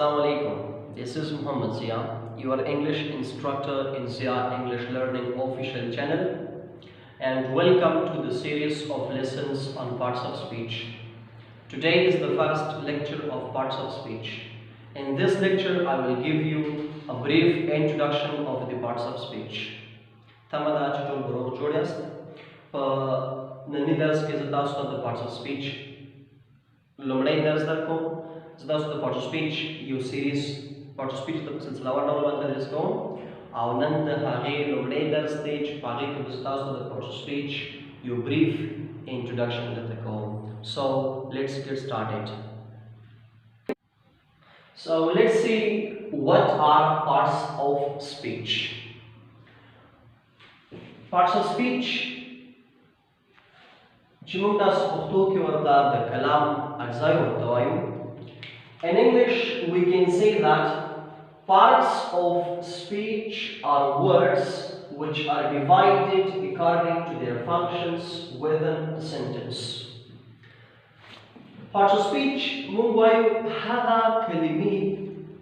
Assalamu alaikum. This is Muhammad Zia, your English instructor in Zia English Learning official channel, and welcome to the series of lessons on parts of speech. Today is the first lecture of parts of speech. In this lecture, I will give you a brief introduction of the parts of speech. Tamada chutol bro jodyast pa nani dars ke zatasto the parts of speech. لومړی درس درکوم زه تاسو ته پارټس اف سپیچ یو سیریز پارټس اف سپیچ ته په سلسله ډول باندې تدریس کوم او نن د هغې لومړی درس دی چې په هغې کې به زه تاسو ته د پارټس اف سپیچ یو بریف انټروډکشن درته کوم. So let's get started. So let's see what are parts of speech. Parts of speech چې موږ تاسو پښتو کې ورته د کلام اجزای ورته وایو. In English we can say that parts of speech are words which are divided according to their functions within a sentence. Parts of speech موږ وایو هغه کلمې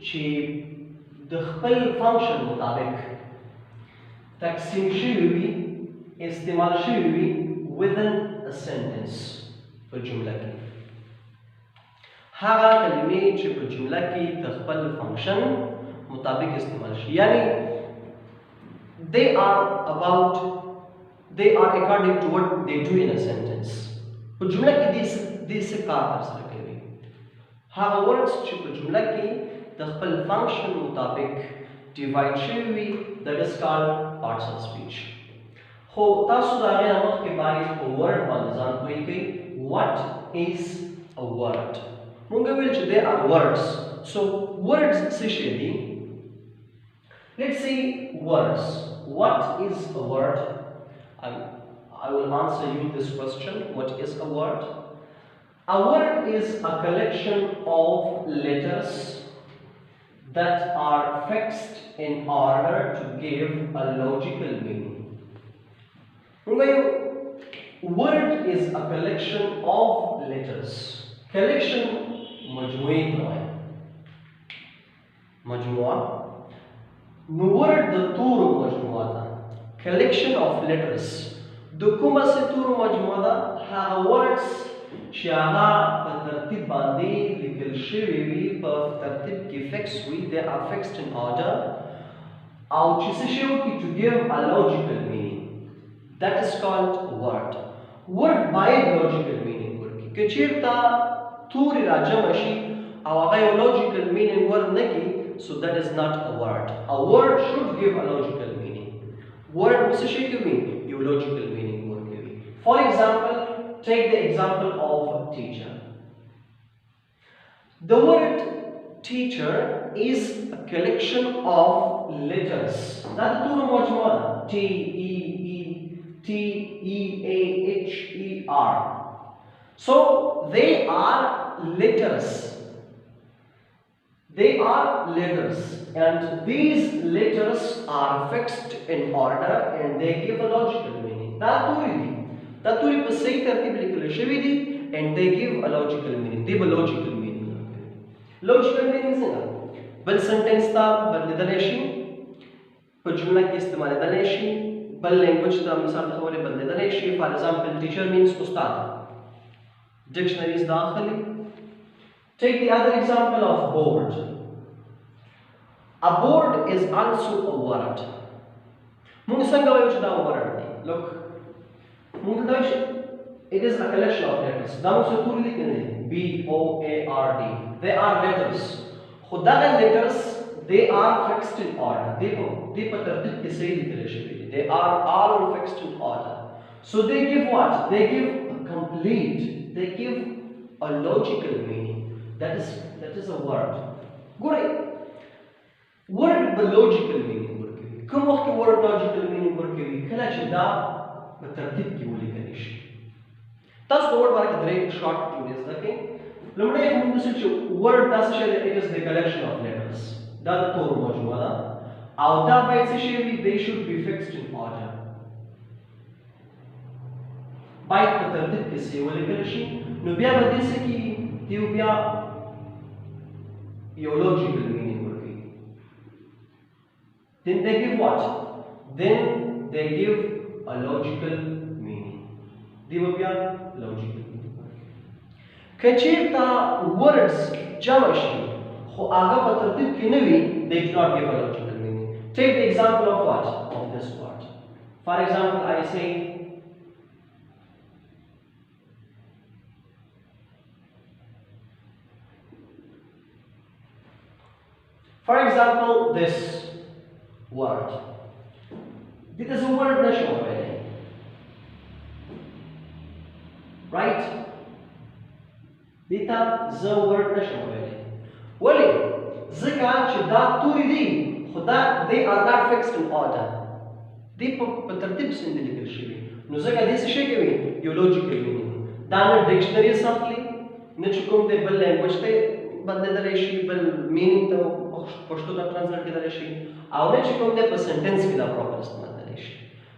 چې د خپل فنکشن مطابق تقسیم شوي وي استعمال شوي وي within a sentence په جمله کې هغه کلمې چې په جمله کې د خپل فنکشن مطابق استعمال شي یعنی they are according to what they do in a sentence په جمله کې دې څه کار ترسره کوي هغه words چې په جمله کې د خپل فنکشن مطابق ډیوایډ شوي وي that is called parts of speech. خو تاسو د هغې نه مخکې باید په ورډ باندې ځان پوه کړئ. what is a word؟ مونږ ویل چې they are words. so words څه شی دي؟ let's see words. what is a word? I will answer you this question. What is a word? A word is a collection of letters that are fixed in order to give a logical meaning. Word is a collection of letters. Collection مجموعه نوعه مجموعه نو word د تورو مجموعه ده. collection of letters د کومه څه تورو مجموعه ده؟ هغه words چې هغه په ترتیب باندې لیکل شوي وي په ترتیب کې fix وي they are fixed in order او چې څه شی وکړي to give a logical meaning. That is called word. Word باید logical meaning ورکړي. که چېرته تورې راجمع شي او هغه یو logical meaning ورنکړي so that is not a word. A word should give a logical meaning. Word څه شی کوي؟ یو logical meaning ورکوي. For example, take the example of teacher. The word teacher is a collection of letters. دا د تورو مجموعه ده. T-E-A-H-E-R. So they are letters. They are letters, and these letters are fixed in order and they give a logical meaning. That turi په صحیح ترتیب لیکل شوي دي and they give a logical meaning. They have a logical meaning. Logical meaning څنګه؟ بل سنټنس ته بدلیدلی شي په جمله کې استعمالیدلی شي بل لینګویج ته مثال د خبرې بدلیدلی شي. فار ایگزامپل ټیچر مینس استاد. ډکشنریز داخلي. Take the other example of board. A board is also a word. موږ څنګه وایو چې دا word دی؟ look موږ دا it is a collection of letters. دا موږ څه تورې لیکلي دي B-O-A-R-D. They are letters. خو دغه letters they are fixed in order. They په ترتیب کې صحیح لیکل شوي دي. They are all fixed in order. So they give what? They give a complete. They give a logical meaning. That is a word. ګورئ word په logical meaning ورکوي. کوم وخت کې word logical meaning ورکوي؟ کله چې دا په ترتیب کې ولیکل شي. تاسو د word باره کې درې شارټ ټیوري زده کړئ. لومړی موږ وسو چې word دا څه شی دی؟ it is the collection of letters. دا د تورو مجموعه ده او دا باید څه شی وي؟ they should be fixed in order. باید په ترتیب کې څه ولیکل شي. نو بیا به دې څه کېږي؟ دیو بیا یو logical meaning ورکوي. Then they give what? Then they give a logical meaning. دیو بیا logical meaning ورکوي. کچیرتا words جمع شي خو هغه په ترتیب کې نه وي, they do not give a logical meaning. Take the example of what? Of this word. For example, I say for example this word. This is a word نشو ویلی, right? دیتا زه word نشو ویلی. ولی ځکه چې دا توري دي خو دا they are not fixed in order. دی په ترتیب سره لیکل شوي, نو ځکه دې څه شی کوي, یو logical meaning. دا نه ډکشنري ساتلی, نه چې کوم دی بل لینګویج ته بدلېدلی شي, بل meaning ته پښتو ته ټرانسلیټ کېدلی شي, او نه چې کوم دی په سنټنس کې دا پراپر استعمالېدلی شي.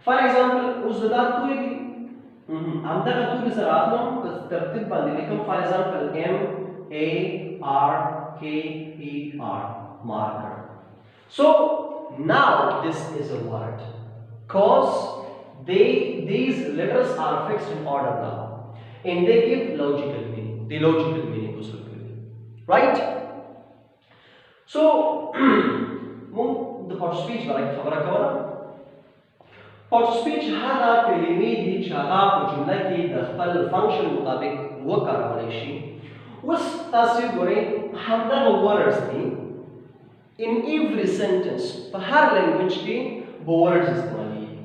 فار ایگزامپل اوس دا توري دي, همدغه توري سره اخلم په ترتیب باندې لیکم. فار ایگزامپل MARKER, marker. So now this is a word because these letters are fixed in order now and they give logical meaning. The logical meaning was right. So the part of speech like خبره کوله. part of speech هغه کلمې دي چې هغه په جمله کې د خپل فنکشن مطابق وکارول شي. اوس تاسو ګورئ همدغه words دي in every sentence په هر لینګویج کې به words استعمالېږي,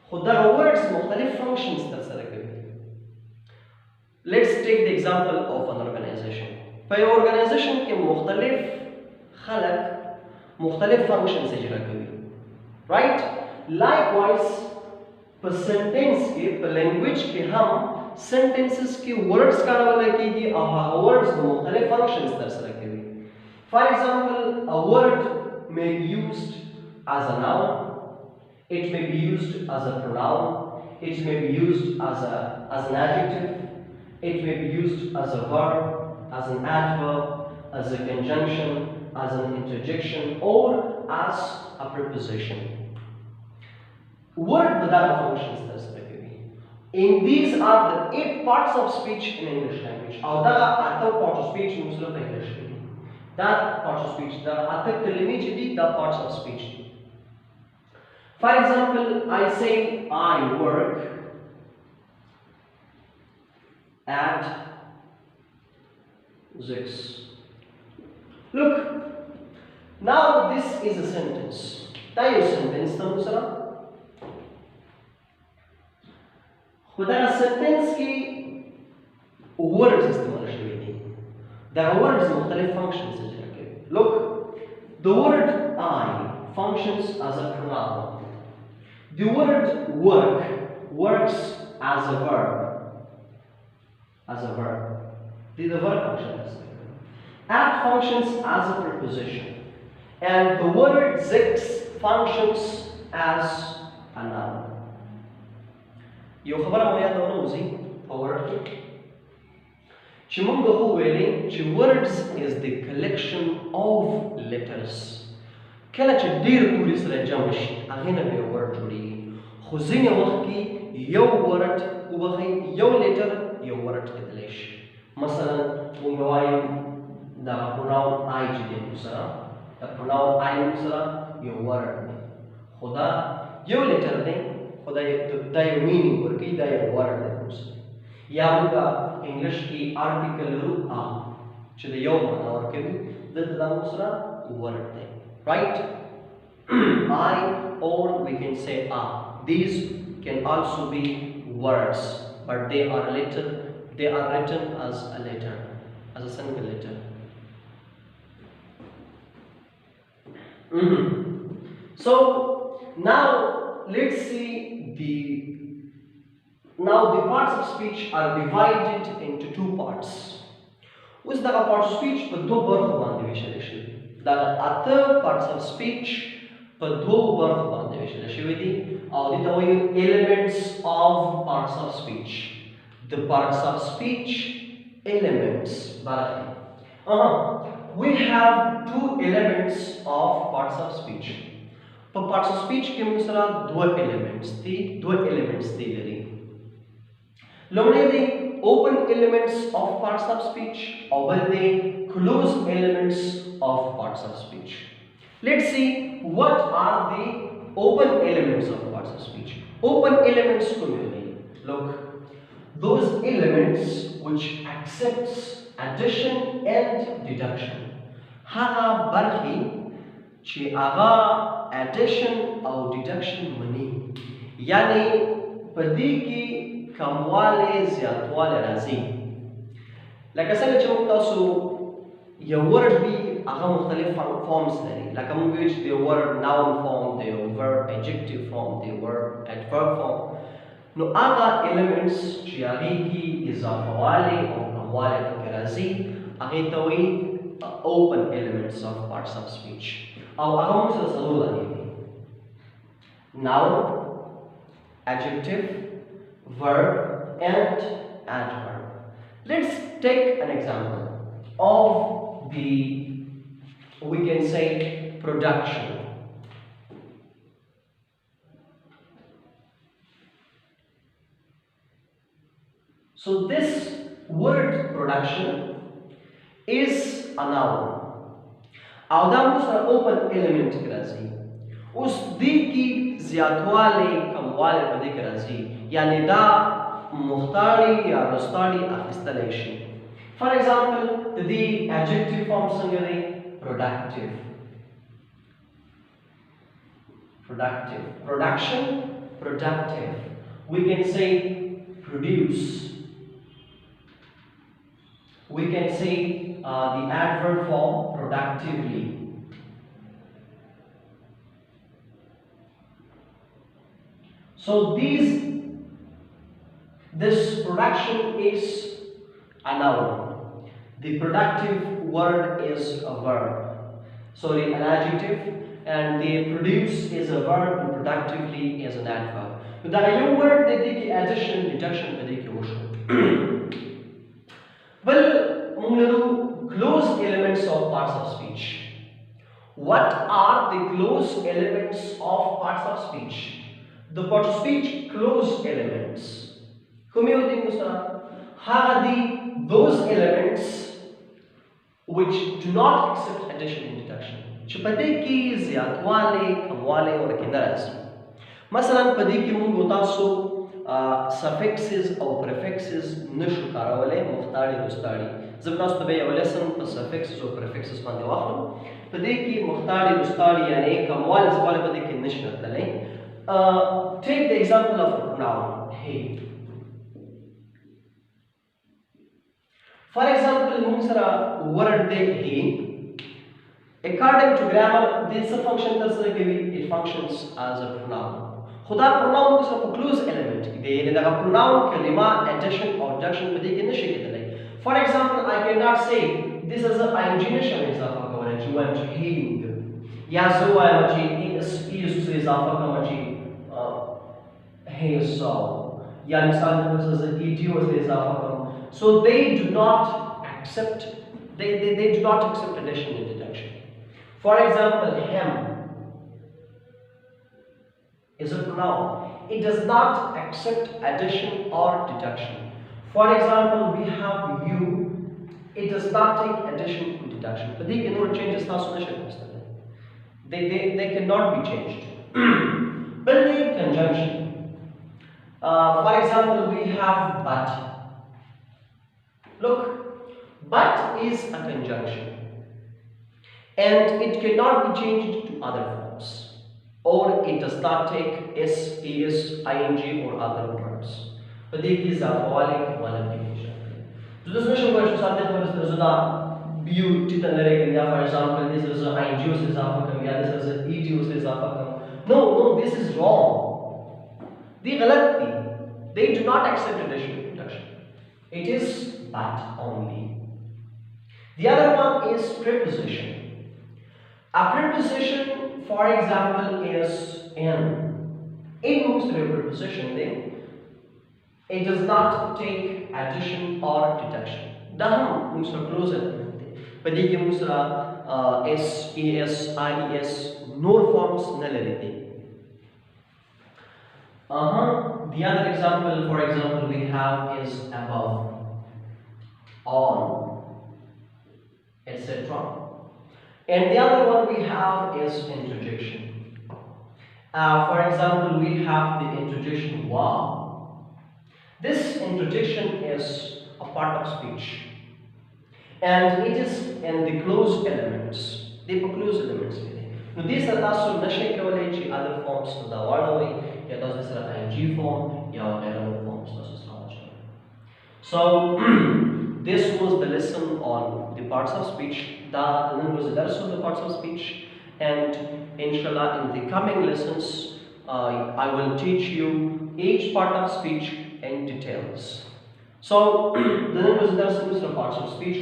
خو دغه words مختلف functions ترسره کوي. Let's take the example of an organization. په یو organization کې مختلف خلک مختلف functions اجرا کوي, right? Likewise په sentence کې په language کې هم sentences کې words کارول کېږي او هغه words د مختلف functions ترسره کوي. For example, a word may be used as a noun, it may be used as a pronoun, it may be used as an adjective, it may be used as a verb, as an adverb, as a conjunction, as an interjection, or as a preposition. Word without functions ترسره کوي. And these are the 8 parts of speech in English language. او دا اته parts of speech موږ سره په انګلیش کې. That parts of speech, the atta kalimi چې دي دا parts of speech. For example, I say I work at 6. Look, now this is a sentence. دا یو sentence ته موږ سره. خو دا sentence کې words استعمال شوي دي. دا words مختلف functions. Look, the word I functions as a pronoun. The word work works as a verb. As a verb. The verb functions. At functions as a preposition. And the word six functions as a noun. یو خبره مو یاد ونوځي په word کې چې موږ خو ویلې چې words is the collection of letters. کله چې ډېر توري سره جمع شي هغې نه به word جوړېږي, خو ځینې وخت کې یو word وبخئ یو letter یو word کېدلی شي. مثلا موږ وایو دا pronoun I چې دی موږ سره, دا pronoun I موږ سره یو word دی, خو دا یو letter دی, خو دا یو meaning ورکوي, دا یو word دی موږ سره. یا موږ انګلیش کې article لرو a چې د یو معنا ورکوي, دلته دا موږ سره word دی, right? I, or we can say a. These can also be words, but they are written as a letter, as a single letter. So now let's see the parts of speech are divided into 2 parts. اوس دغه parts of speech په 2 برخو باندې ویشل شوي. دغه اته parts of speech په 2 برخو باندې ویشل شوي دي او دې ته وایو elements of parts of speech. The parts of speech elements برخې. we have two elements of parts of speech. په parts of speech کې موږ سره دوه elements دي لري. لومړی دی open elements of parts of speech او بل دی closed elements of parts of speech. Let's see what are the open elements of parts of speech. Open elements کوم دي؟ Look, those elements which accepts addition and deduction. هغه برخې چې هغه addition او deduction مني، یعنی په دې کې کمواله زیاتواله راځي. لکه څنګه چې موږ تاسو یو ورډ وي هغه مختلف فارمز لري، لکه موږ وایو چې د ورډ noun form، د verb adjective form، د verb adverb form. نو هغه elements چې هغې کې اضافه والی او کموالی پکې راځي هغې ته وایي open elements of parts of speech. او هغه موږ سره څلور دانې دي: noun, adjective, verb and adverb. Let's take an example of the, we can say, production. So this word production is a noun. او دا موږ سره open element کې راځي. اوس دې کې زیاتوالی کموالی په دې کې راځي، یعنی دا مختاړي یا رستاړي اخیستلی شي. فار ایگزامپل د دې adjective form څنګه دی؟ productive. Production, productive. We can say produce. We can say the adverb form productively. So this production is a noun. The productive word is a verb. Sorry, an adjective, and the produce is a verb and productively is an adverb. So that your word they take addition, deduction, they take ocean. Well, closed elements of parts of speech. What are the closed elements of parts of speech? The parts of speech closed elements. Those elements which do not accept addition and deduction. چې په دې کې زیاتوالی کموالی ورکې نه راځي. مثلا په دې کې موږ تاسو suffixes او prefixes نشو کارولی، مختاړي رستاړي. زه به تاسو ته یو لیسن په suffixes او prefixes باندې واخلم. په دې کې مختاړي رستاړي یعنی کموالی زیاتوالی په دې کې نشي راتللی. Take the example of noun, hey. For example, موږ سره word دی he. According to grammar, this function does it functions as a pronoun. خدا pronoun موږ سره په close element کې دی، یعنی دغه pronoun کلمه addition or deduction په دې کې نشي کېدلی. For example, I cannot say this is a ing نشم اضافه کولی چې وایم چې heing، یا زه وایم چې is اضافه کوم چې he saw، یا مثال په توګه زه et ورته اضافه کوم. So they do not accept addition and deduction. For example, him is a pronoun. It does not accept addition or deduction. For example, we have you. It does not take addition and deduction. But they cannot change the They cannot be changed. Building conjunction. For example, we have but. Look, but is a conjunction and it cannot be changed to other forms, or it does not take s, is, ing or other verbs. But this is a following qualification. So this mission question something for this is a beauty and for example this is a ing is this is a et is no, this is wrong. They do not accept addition and deduction. It is but only. The other one is preposition. A preposition, for example, is in. In moves to a preposition, then it does not take addition or deduction. Daham moves to close element. په دې کې موږ سره اس ای اس آی ای اس نور فارمز نه لري دي. The other example, for example, we have is above, on, etc. And the other one we have is interjection. For example, we have the interjection wow. This interjection is a part of speech, and it is in the closed elements. The closed elements. Now these are also nashik kawalai other forms of the word away. Yeah, those are ing form. Yeah, other forms. So this was the lesson on the parts of speech. That was the lesson on the parts of speech, and inshallah in the coming lessons I will teach you each part of speech in details. So then was the lesson on parts of speech.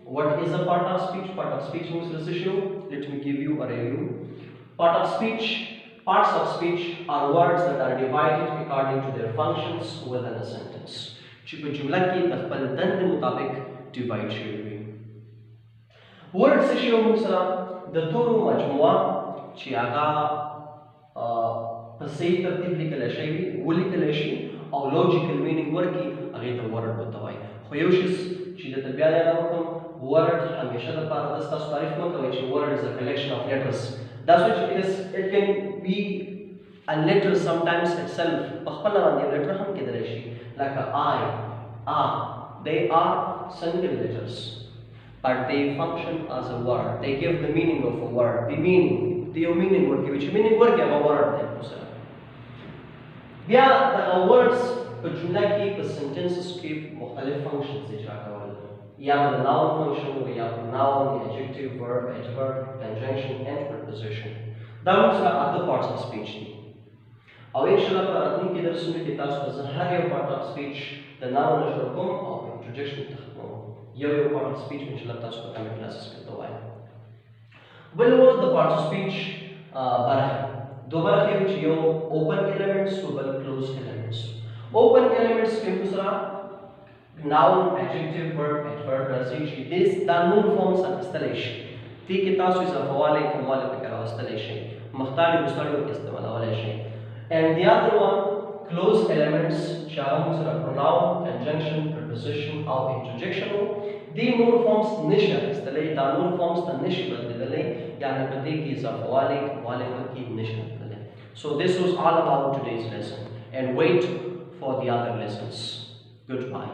What is a part of speech? Part of speech means this issue. Let me give you a review. Parts of speech are words that are divided according to their functions within a sentence. چې په جمله کې د خپل دندې مطابق ډیوایډ شوي وي. ورډ څه شی موږ سره د تورو مجموعه چې هغه په صحیح ترتیب لیکلی شوی وي ولیکلی شي او لوجیکل مینینګ ورکړي هغې ته ورډ ورته وایي. خو یو شی چې درته بیا یاد وکړم ورډ همیشه دپاره داسې تاسو تعریف مه کوئ چې ورډ is a collection of letters. That's which it can be a letter sometimes itself. په خپله باندې یو letter هم کېدلی شي. Like I, they are single letters, but they function as a word. They give the meaning of a word. The meaning word, which meaning word give a word. Yeah, the words په جمله کې په sentences کې مختلف functions اجرا کول. یا the noun function یا noun, adjective, verb, adverb, conjunction, and preposition. دا موږ سره other parts of speech دي. او انشاءالله په راتلونکي درسونو کې تاسو ته زه هر یو پارت اف سپیچ د ناو نه شروع کوم او انټروډکشن ته ختموم. یو پارت اف سپیچ انشاءالله تاسو په کامل کلاسز کې درته وایم. بل و د پارت اف سپیچ برخې دوه برخې وي چې یو اوپن ایلیمنټس او بل کلوز ایلیمنټس. اوپن ایلیمنټس کې موږ سره ناون، ایڈجیکټیو، ورب، ایڈورب راځي چې دا نور فارمز اخیستلی شي. دې کې تاسو اضافه والی کموالی پکې راوستلی شئ، مختاري وروستاړي ورکې استعمالولی شئ. And the other one, closed elements, چې هغه موږ سره pronoun, conjunction, preposition او interjection وو. دې نور فارمز نشي اخیستلی، دا نور فارمز ته نشي بدلېدلی، یعنې په دې کې اضافه والی کموالی پکې نشي بدللی. So this was all about today's lesson, and wait for the other lessons. Goodbye.